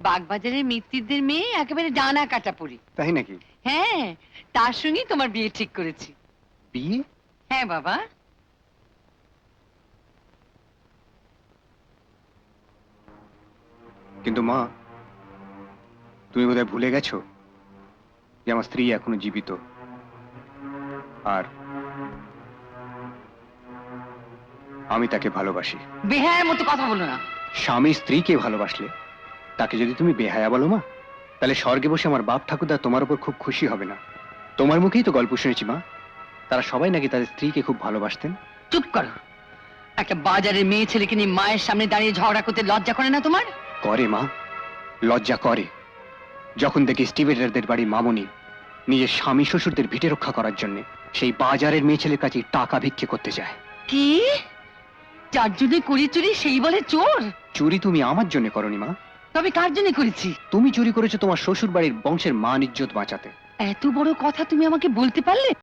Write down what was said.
বাগবাজারের মিত্তিরদের মেয়ে একেবারে ডানা কাটা পড়ি। তাই নাকি? হ্যাঁ, তার সঙ্গেই তোমার বিয়ে ঠিক করেছি। বিয়ে? হ্যাঁ বাবা। কিন্তু মা, তুমি বোধহয় ভুলে গেছো যে আমার স্ত্রী এখনো জীবিত, আর আমি তাকে ভালোবাসি। বেহায়ার মতো কথা বলো না। স্বামী স্ত্রীকে ভালোবাসলে তাকে যদি তুমি বেহায়া বলো মা, তাহলে স্বর্গে বসে আমার বাপ ঠাকুরদা তোমার উপর খুব খুশি হবে না? তোমার মুখেই তো গল্প শুনেছি মা, তারা সবাই নাকি তাদের স্ত্রীকে খুব ভালোবাসতেন। চুপ করো। একটা বাজারের মেয়ে ছেলেকে নিয়ে মায়ের সামনে দাঁড়িয়ে ঝগড়া করতে লজ্জা করে না তোমার? করে মা, লজ্জা করে। যখন দেখি স্টিভেটারদের বাড়ির মামুনি নিজের স্বামী শ্বশুরদের ভিটে রক্ষা করার জন্য সেই বাজারের মেয়ে ছেলের কাছে টাকা ভিক্ষে করতে যায়। কি? যার জন্য করি চুরি সেই বলে চোর? চুরি তুমি আমার জন্য করনি মা, তবে কার জন্য করেছি? তুমি চুরি করেছো তোমার শ্বশুর বাড়ির বংশের মান ইজ্জত বাঁচাতে। এত বড় কথা তুমি আমাকে বলতে পারলে?